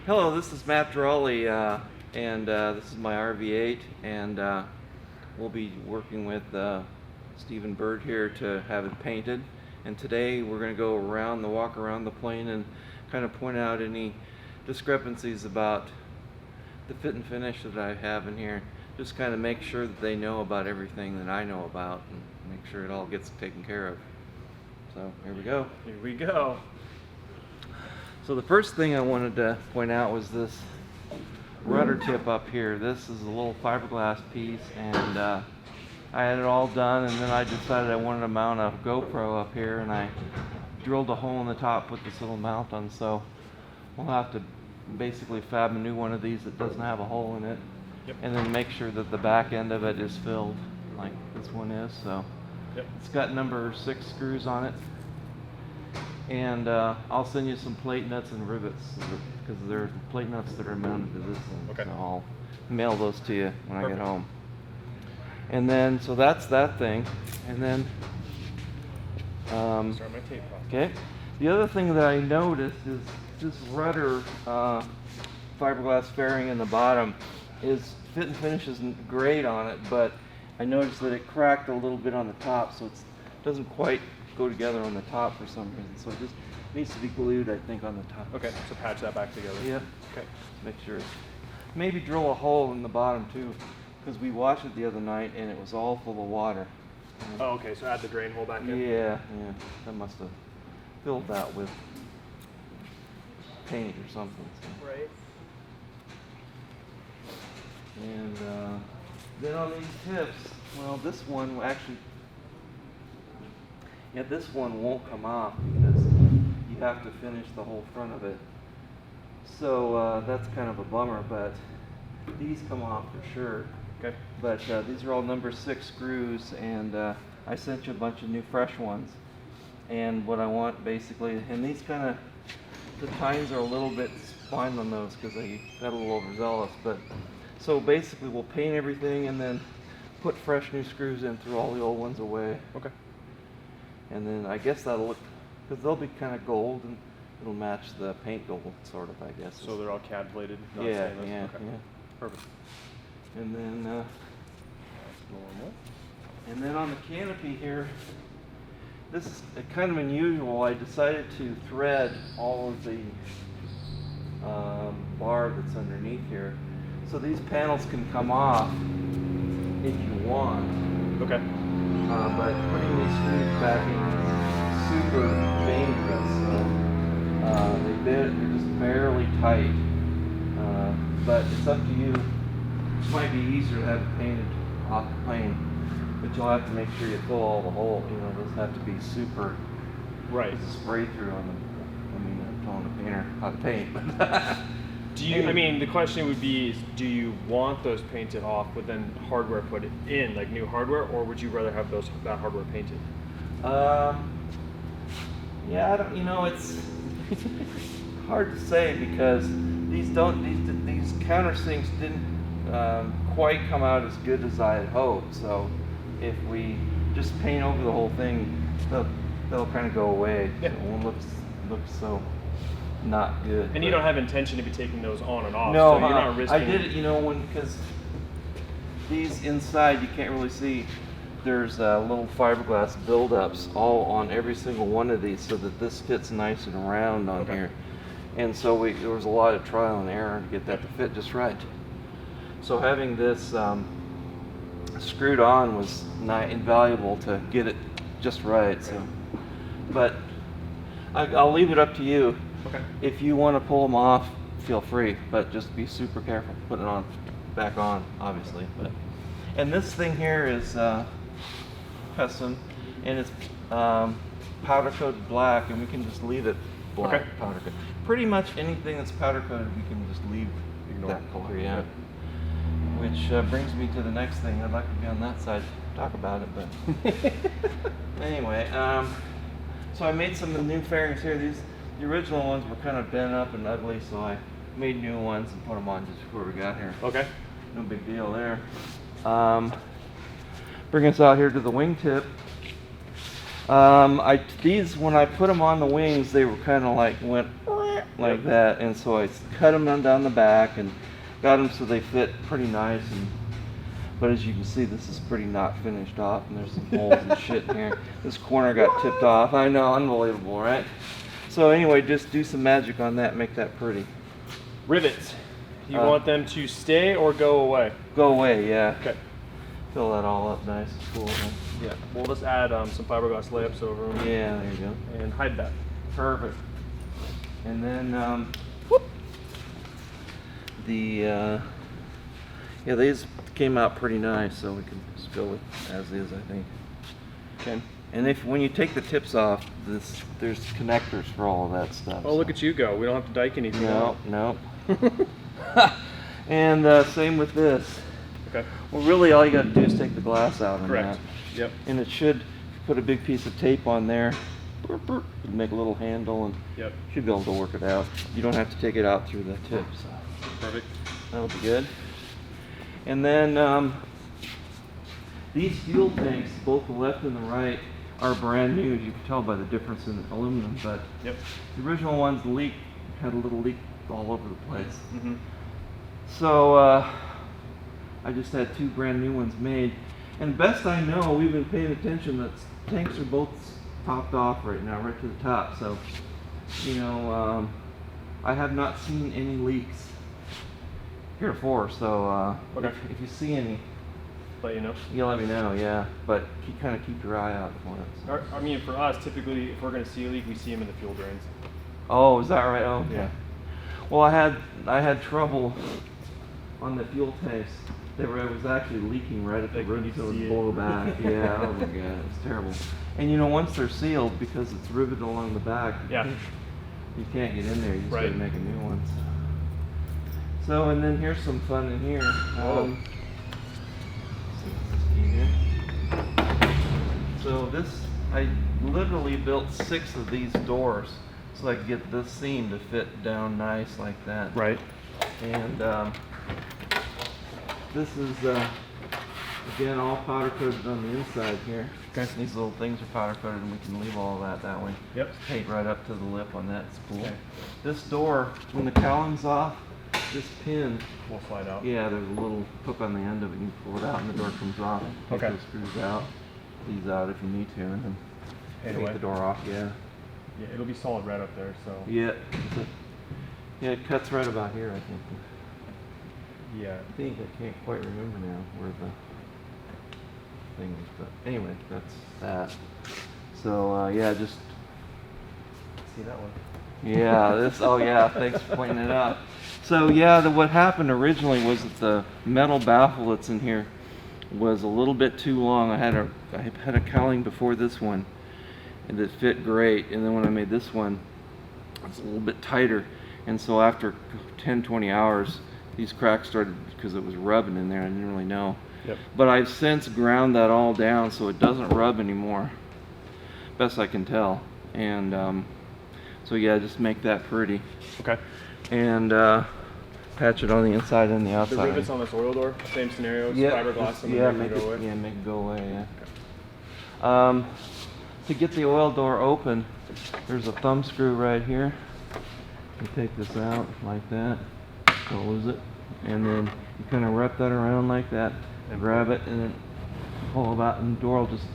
Hello, this is Matt Dralle, and this is my RV-8, and we'll be working with Stephen Bird here to have it painted. And today we're going to go walk around the plane and kind of point out any discrepancies about the fit and finish that I have in here. Just kind of make sure that they know about everything that I know about and make sure it all gets taken care of. So here we go. Here we go. So the first thing I wanted to point out was this rudder tip up here. This is a little fiberglass piece, and I had it all done, and then I decided I wanted to mount a GoPro up here, and I drilled a hole in the top, put this little mount on. So we'll have to basically fab a new one of these that doesn't have a hole in it. Yep. And then make sure that the back end of it is filled like this one is. So yep. It's got number 6 screws on it. And I'll send you some plate nuts and rivets because there are plate nuts that are mounted to this thing. Okay. So I'll mail those to you when I get home. And then, so that's that thing. And then, Start my tape process. okay. The other thing that I noticed is this rudder fiberglass fairing in the bottom is fit and finish isn't great on it, but I noticed that it cracked a little bit on the top, so it doesn't quite go together on the top for some reason. So it just needs to be glued, I think, on the top. Okay, so patch that back together. Yeah. Okay. Make sure. Maybe drill a hole in the bottom too, because we washed it the other night and it was all full of water. Oh, okay, so add the drain hole back in? Yeah. That must have filled that with paint or something. So. Right. And then on these tips, well, this one actually, this one won't come off because you have to finish the whole front of it. So that's kind of a bummer, but these come off for sure. Okay. But these are all number 6 screws, and I sent you a bunch of new fresh ones. And what I want basically, and these kind of, the tines are a little bit spined on those because I got a little overzealous, but so basically we'll paint everything and then put fresh new screws in, throw all the old ones away. Okay. And then I guess that'll look, because they'll be kind of gold and it'll match the paint gold, sort of, I guess. So they're all CAD plated, not Yeah, stainless? yeah, Okay. yeah. Perfect. And then, That's normal. and then on the canopy here, this is kind of unusual. I decided to thread all of the bar that's underneath here. So these panels can come off if you want. Okay. But putting these screws back in is super dangerous. So they're just barely tight. But it's up to you. It might be easier to have it painted off the plane, but you'll have to make sure you fill all the holes. Those have to be super. Right. It's a spray through on them. I'm telling the painter how to paint. Do you, I mean, the question would be, is, do you want those painted off with then hardware put in, like new hardware, or would you rather have that hardware painted? Yeah, I don't, it's hard to say because these countersinks didn't quite come out as good as I had hoped. So if we just paint over the whole thing, they'll kind of go away. Yeah. It won't look so not good. And you don't have intention to be taking those on and off, No, so you're not risking. I did it, because these inside you can't really see. There's little fiberglass buildups all on every single one of these, so that this fits nice and round on here. And so there was a lot of trial and error to get that to fit just right. So having this screwed on was invaluable to get it just right. So, but I'll leave it up to you. Okay. If you want to pull them off, feel free, but just be super careful putting it back on, obviously. And this thing here is custom, and it's powder coated black, and we can just leave it black. Okay. Powder coated. Pretty much anything that's powder coated, we can just leave that color. Yeah. Which brings me to the next thing. I'd like to be on that side to talk about it, but anyway. So I made some of the new fairings here. The original ones were kind of bent up and ugly, so I made new ones and put them on just before we got here. Okay. No big deal there. Bring us out here to the wingtip. These, when I put them on the wings, they were kind of like went like that, and so I cut them down the back and got them so they fit pretty nice. But as you can see, this is pretty not finished off, and there's some holes and shit in here. This corner got tipped off. I know, unbelievable, right? So anyway, just do some magic on that, make that pretty. Rivets. You want them to stay or go away? Go away, yeah. Okay. Fill that all up nice and cool. Huh? Yeah. We'll just add some fiberglass layups over them. Yeah, there you go. And hide that. Perfect. And then yeah, these came out pretty nice, so we can just go with as is, I think. Okay. And when you take the tips off, there's connectors for all of that stuff. Oh, look at you go. We don't have to dike anything. No. And same with this. Okay. Well, really, all you got to do is take the glass out on Correct. that. Yep. And it should put a big piece of tape on there. Make a little handle, and yep. should be able to work it out. You don't have to take it out through the tip. So. Perfect. That'll be good. And then these fuel tanks, both the left and the right, are brand new. As you can tell by the difference in aluminum. But yep. the original ones, had a little leak all over the place. Mm-hmm. So I just had 2 brand new ones made. And best I know, we've been paying attention that tanks are both topped off right now, right to the top. So, you know, I have not seen any leaks heretofore. So okay. if you see any, let you know. you'll let me know, yeah. But kind of keep your eye out for it. So. I mean, for us, typically, if we're going to see a leak, we see them in the fuel drains. Oh, is that right? Oh, okay. Yeah. Well, I had trouble on the fuel tanks. It was actually leaking right at the rim, so it would blow back. Yeah, oh my god, it was terrible. And you know, once they're sealed, because it's riveted along the back, yeah, you can't get in there. You just right. gotta make a new one. So, and then here's some fun in here. So this, I literally built 6 of these doors so I could get this seam to fit down nice like that. Right. And this is again all powder coated on the inside here. Okay. These little things are powder coated, and we can leave all of that way. Yep. Paint right up to the lip on that spool. Okay. This door, when the cowling's off, this pin will slide out. Yeah, there's a little hook on the end of it. You can pull it out, and the door comes off. Take okay. those screws out, these out if you need to, and then take the door off. Yeah. Yeah, it'll be solid red up there. So. Yeah. Yeah, it cuts right about here, I think. Yeah. I think I can't quite remember now where the thing is, but anyway, that's that. So yeah, just see that one. Yeah, this. Oh yeah, thanks for pointing it out. So yeah, what happened originally was that the metal baffle that's in here was a little bit too long. I had a cowling before this one, and it fit great. And then when I made this one, it was a little bit tighter. And so after 10-20 hours, these cracks started because it was rubbing in there. I didn't really know. Yep. But I've since ground that all down so it doesn't rub anymore, best I can tell. And so yeah, just make that pretty. Okay. And patch it on the inside and the outside. The rivets on this oil door, same scenario, fiberglass and yeah, make it go away? Yeah, make it go away, yeah. Okay. To get the oil door open, there's a thumb screw right here. You take this out like that, close it, and then you kind of wrap that around like that, and grab it, and then pull it out, and the door will just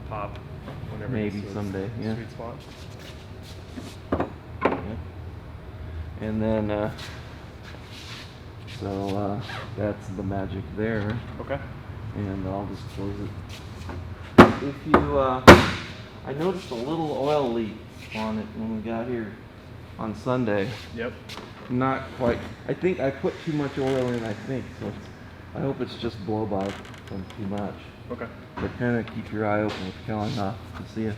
pop whenever maybe someday. Yeah. Sweet spot. Yeah. And then so that's the magic there. Okay. And I'll just close it. If you, I noticed a little oil leak on it when we got here on Sunday. Yep. Not quite. I think I put too much oil in, I think. So I hope it's just blow by from too much. Okay. But kind of keep your eye open with cowling off to see if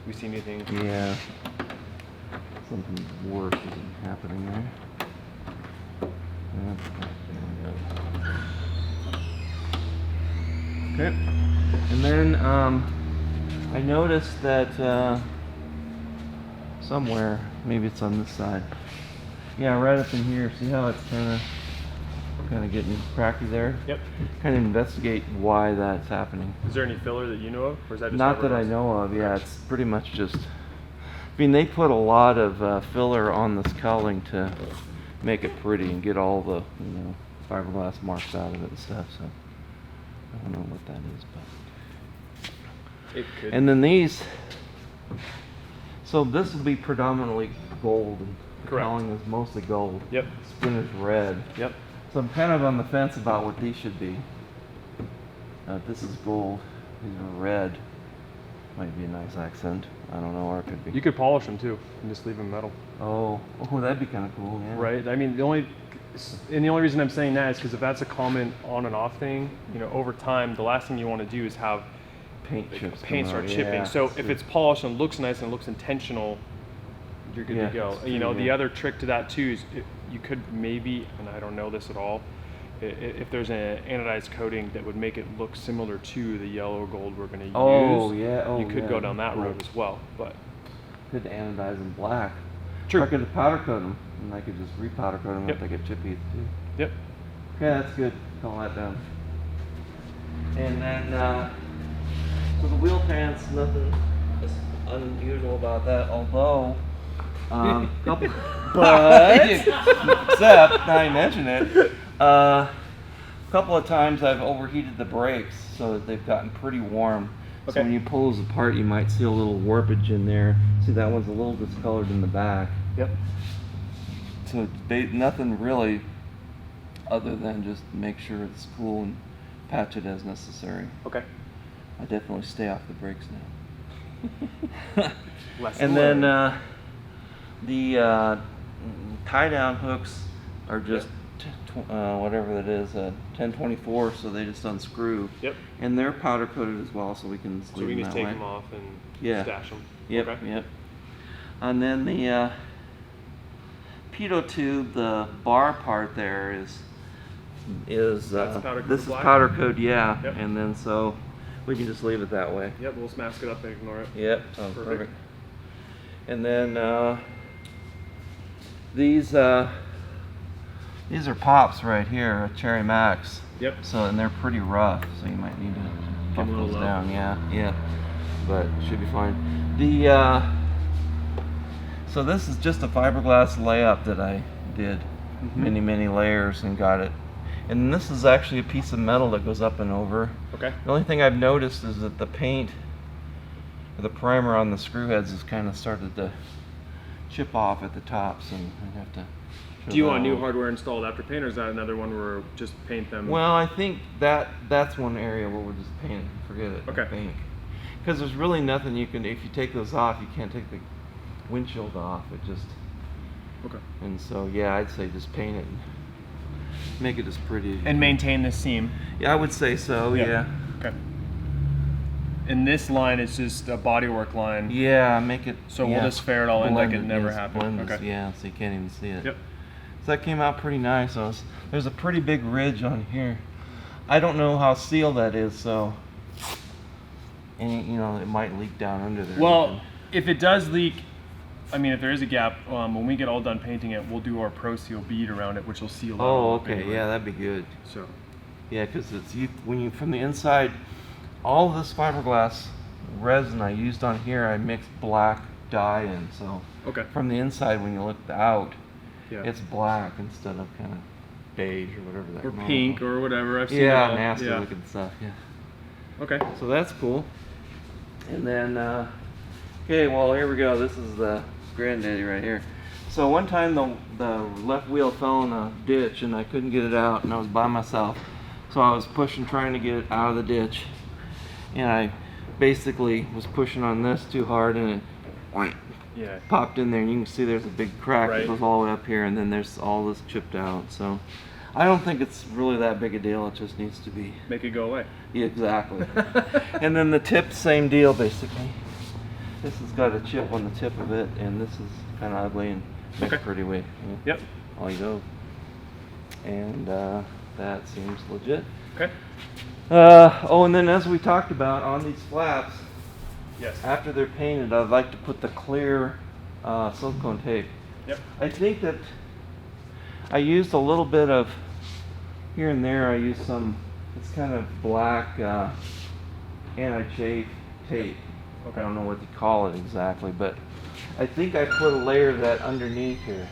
we see anything. Yeah. Something worse isn't happening there. Okay. And then I noticed that somewhere, maybe it's on this side. Yeah, right up in here. See how it's kind of getting cracky there? Yep. Kind of investigate why that's happening. Is there any filler that you know of, or is that just not that I know of? Yeah, it's pretty much just I mean, they put a lot of filler on this cowling to make it pretty and get all the, you know, fiberglass marks out of it and stuff. So I don't know what that is, but. It could. And then these. So this will be predominantly gold. And the Correct. cowling is mostly gold. Yep. Spinner's red. Yep. So I'm kind of on the fence about what these should be. This is gold. These are red. Might be a nice accent. I don't know, or it could be. You could polish them too and just leave them metal. Oh, that'd be kind of cool. Yeah. Right. I mean, the only reason I'm saying that is because if that's a common on and off thing, you know, over time, the last thing you want to do is have Paint chips. paint start chipping. Yeah. So if it's polished and looks nice and looks intentional, you're good Yeah, to go. that's You know, true, the yeah. other trick to that too is you could maybe, and I don't know this at all, if there's an anodized coating that would make it look similar to the yellow gold we're going to use. Oh yeah. Oh you could yeah. go down that Cool. road as well, but Could anodize them black. True. Or I could powder coat them, and I could just repowder coat them Yep. if they get chippy too. yep. Okay, that's good. Call that down. And then, so the wheel pants, nothing unusual about that. Although, couple, except now you mention it, a couple of times I've overheated the brakes so that they've gotten pretty warm. Okay. So when you pull those apart, you might see a little warpage in there. See, that one's a little discolored in the back. Yep. So nothing really, other than just make sure it's cool and patch it as necessary. Okay. I definitely stay off the brakes now. Lesson And then learned. the tie-down hooks are just whatever that is, 1024, so they just unscrew. Yep. And they're powder coated as well, so we can just So leave we can them just that take way. them off and Yeah. stash them. Yep, Okay. yep. And then the pitot tube, the bar part there is That's powder coated this is black? powder coat, yeah. Yep. And then so we can just leave it that way. Yep, we'll just mask it up and ignore it. Yep. Oh, Perfect. perfect. And then these are pops right here, Cherry Max. Yep. So and they're pretty rough, so you might need to buff a little those low. down. Yeah. But should be fine. The so this is just a fiberglass layup that I did, many layers, and got it. And this is actually a piece of metal that goes up and over. Okay. The only thing I've noticed is that the paint, the primer on the screw heads has kind of started to chip off at the tops, and I have to. Do you want new hardware installed after paint, or is that another one where we'll just paint them? Well, I think that's one area where we'll just paint it and forget it. Okay. I think. Because there's really nothing you can, if you take those off, you can't take the windshield off. It just, Okay. and so yeah, I'd say just paint it and make it as pretty. And maintain this seam. Yeah, I would say so. Yeah. Okay. And this line is just a bodywork line. Yeah, make it. So we'll yeah, just fare it all in like it blend never yes, happened. blend this, Okay. yeah, so you can't even see it. Yep. So that came out pretty nice. There's a pretty big ridge on here. I don't know how sealed that is, so and you know it might leak down under there. Well, if it does leak, I mean, if there is a gap, when we get all done painting it, we'll do our Pro Seal bead around it, which will seal that all Oh, up okay, anyway. yeah, that'd be good. So. Yeah, because when you from the inside, all of this fiberglass resin I used on here, I mixed black dye in, so Okay. from the inside when you look out, Yeah. it's black instead of kind of beige or whatever that. Or normal- pink or whatever. I've seen it Yeah, all. nasty Yeah. looking stuff. Yeah. Okay. So that's cool. And then, okay, well here we go. This is the granddaddy right here. So one time the left wheel fell in a ditch and I couldn't get it out, and I was by myself. So I was pushing, trying to get it out of the ditch, and I basically was pushing on this too hard, and it Yeah. popped in there. And you can see there's a big crack Right. that goes all the way up here, and then there's all this chipped out. So I don't think it's really that big a deal. It just needs to be. Make it go away. Yeah, exactly. And then the tip, same deal basically. This has got a chip on the tip of it, and this is kind of ugly and makes Okay. pretty way. Yep. All you go. And that seems legit. Okay. Oh, and then as we talked about on these flaps, Yes. after they're painted, I'd like to put the clear silicone tape. Yep. I think that I used a little bit of, here and there I used some, it's kind of black anti-chafe tape. Okay. I don't know what to call it exactly, but I think I put a layer of that underneath here.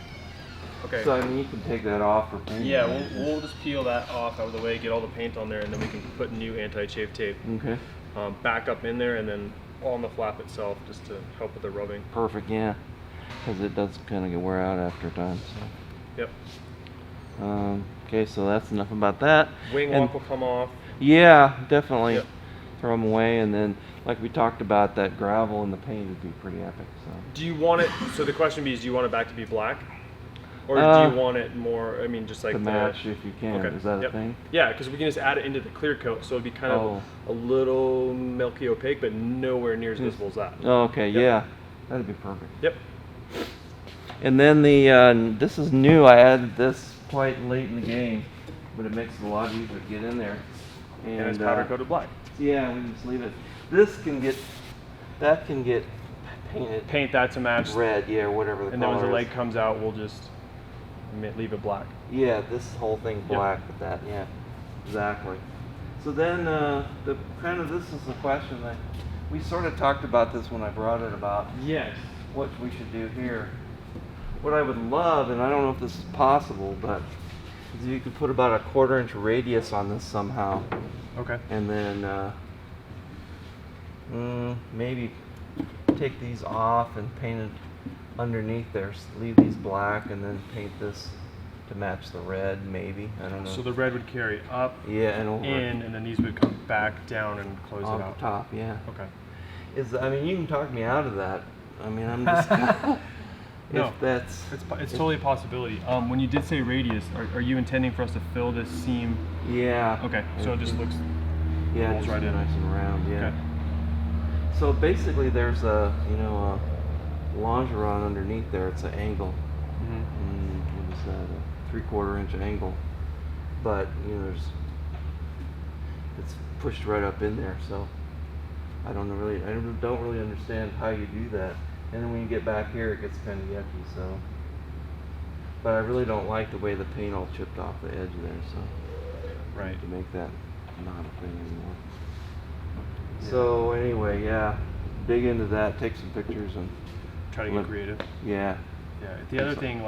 Okay. So I mean, you can take that off or paint Yeah, it. we'll just peel that off out of the way, get all the paint on there, and then we can put new anti-chafe tape Okay. back up in there, and then on the flap itself, just to help with the rubbing. Perfect, yeah. Because it does kind of get wear out after a time. So. Yep. Okay, so that's enough about that. Wing And- lock will come off. Yeah, definitely. Yep. Throw them away, and then, like we talked about, that gravel and the paint would be pretty epic. So. Do you want it? So the question is, do you want it back to be black, or do you want it more? I mean, just like to match if you can. Okay. Is that a Yep. thing? Yeah, because we can just add it into the clear coat, so it'd be kind of a little milky opaque, but nowhere near as visible as that. Oh, okay, Yep. yeah. That'd be perfect. Yep. And then the this is new. I added this quite late in the game, but it makes it a lot easier to get in there. And it's powder coated black. Yeah, we can just leave it. This can get painted Paint that to match. red, yeah, or whatever the And then color when the is. leg comes out, we'll just leave it black. Yeah, this whole thing black with that. Yeah, exactly. So then the kind of this is the question that we sort of talked about this when I brought it about Yes. what we should do here. What I would love, and I don't know if this is possible, but is you could put about a 1/4 inch radius on this somehow, Okay. and then maybe take these off and paint it underneath there. Leave these black and then paint this to match the red, maybe. I don't know. So the red would carry up, yeah, and over in, and then these would come back down and close on it out. the top. Yeah. Okay. I mean, you can talk me out of that. I mean, I'm just. No, if that's. it's totally a possibility. When you did say radius, are you intending for us to fill this seam? Yeah. Okay, so it just looks. Yeah, rolls just right in. nice and round. Yeah. Okay. So basically, there's a a longeron underneath there. It's an angle. What is that? A 3/4 inch angle. But it's pushed right up in there. So I don't really understand how you do that. And then when you get back here, it gets kind of yucky. So, but I really don't like the way the paint all chipped off the edge there. So Right. to make that not a thing anymore. So anyway, yeah, dig into that, take some pictures, and Try to get creative. yeah. Yeah. The other thing,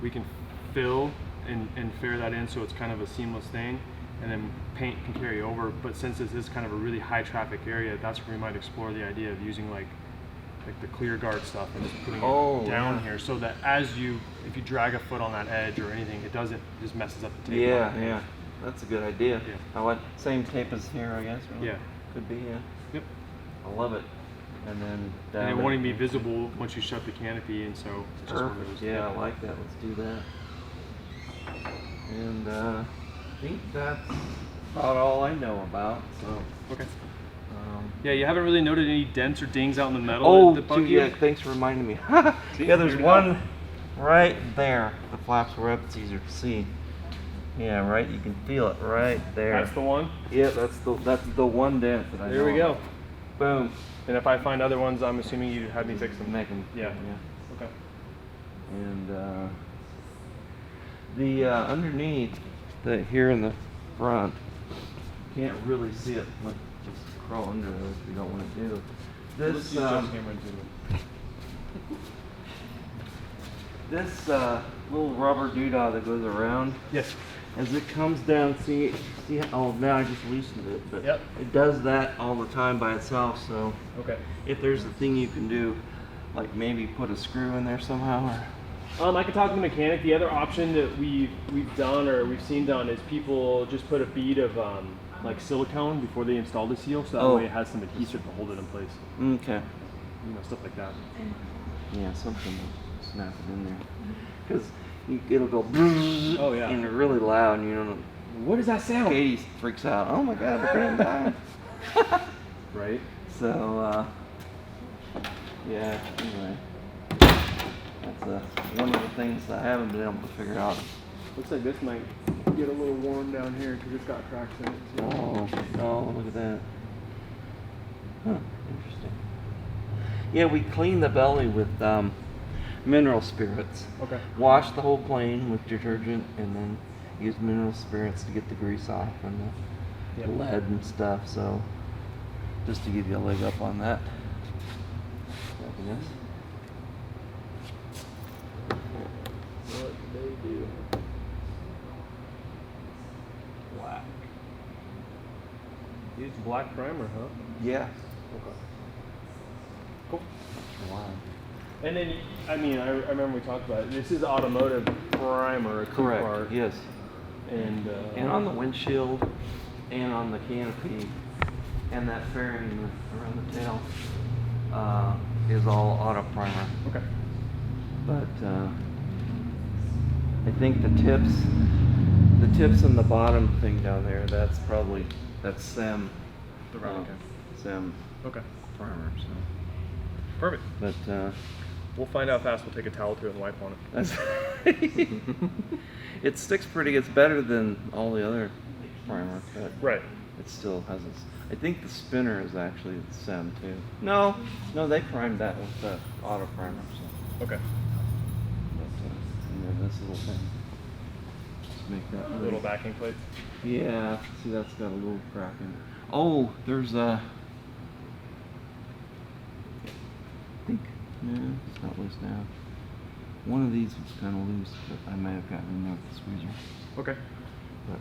we can fill and fair that in so it's kind of a seamless thing, and then paint can carry over. But since this is kind of a really high traffic area, that's where we might explore the idea of using like the clear guard stuff and just putting it down here, so that if you drag a foot on that edge or anything, it just messes up the tape. Yeah. That's a good idea. Yeah. I want same tape as here, I guess. Really? Yeah. Could be. Yeah. Yep. I love it. And then down. And it won't even be visible once you shut the canopy, and so it's just one of Perfect. those. Yeah, I like that. Let's do that. And I think that's about all I know about. So. Okay. Yeah, you haven't really noted any dents or dings out in the metal. Oh, that bug you? yeah, thanks for reminding me. Yeah, there's one right there. The flaps were up, it's easier to see. Yeah, right, you can feel it right there. That's the one? Yeah, that's the one dent that I know. There we go. Boom. And if I find other ones, I'm assuming you'd have me fix them. Make them. Yeah. Okay. And the underneath, here in the front, can't really see it. Let's just crawl under it, which we don't want to do. This this little rubber doodah that goes around. Yes. As it comes down, see how, now I just loosened it, but Yep. it does that all the time by itself. So Okay. if there's a thing you can do, like maybe put a screw in there somehow, or I can talk to the mechanic. The other option that we've done or we've seen done is people just put a bead of like silicone before they install the seal, so that way it has some adhesive to hold it in place. okay, Stuff like that. yeah, something to snap it in there, because it'll go Oh, yeah. and really loud, and you don't know. What does that sound? Katie freaks out. Oh my God, we're gonna die. Right. So yeah. Anyway, that's one of the things that I haven't been able to figure out. Looks like this might get a little warm down here because it's got cracks in it. Oh, look at that. Huh, interesting. Yeah, we clean the belly with mineral spirits. Okay. Wash the whole plane with detergent and then use mineral spirits to get the grease off and the lead and stuff. So just to give you a leg up on that. I guess. It's black primer, huh? Yeah. Okay. Cool. Wow. And then, I mean, I remember we talked about it. This is Automotive Primer, a Correct. two-part. Yes. And on the windshield, and on the canopy, and that fairing around the tail is all auto primer. okay. But I think the tips and the bottom thing down there, that's SEM. The round cap. SEM Okay. primer. So. Perfect. But We'll find out fast. We'll take a towel to it and wipe on it. that's it sticks pretty. It's better than all the other primer, but Right. it still has its. I think the spinner is actually the SEM too. No, they primed that with the auto primer. So. Okay. But, and then this little thing. Just make that pretty. Little backing plate. Yeah, see that's got a little crack in it. Oh, there's a. I think, no, it's not loose now. One of these was kind of loose, but I may have gotten in there with the squeezer. Okay. But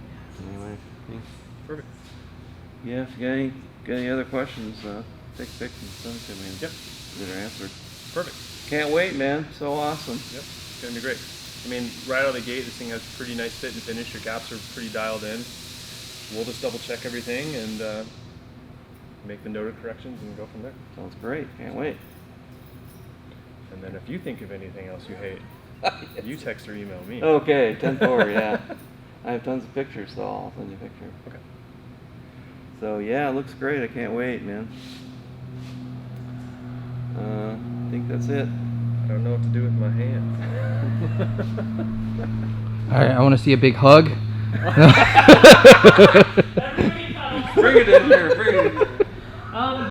anyway, thanks. Perfect. Yeah, if you got any other questions, take pics and send it to me. And Yep. Get her answered. Perfect. Can't wait, man. So awesome. Yep. It's gonna be great. I mean, right out of the gate, this thing has pretty nice fit and finish. Your gaps are pretty dialed in. We'll just double check everything and make the noted corrections and go from there. Sounds great. Can't wait. And then if you think of anything else you hate, you text or email me. Okay, 10-4, yeah. I have tons of pictures, so I'll send you a picture. Okay. So yeah, it looks great. I can't wait, man. I think that's it. I don't know what to do with my hands. All right, I want to see a big hug. Bring it in here. Bring it in here.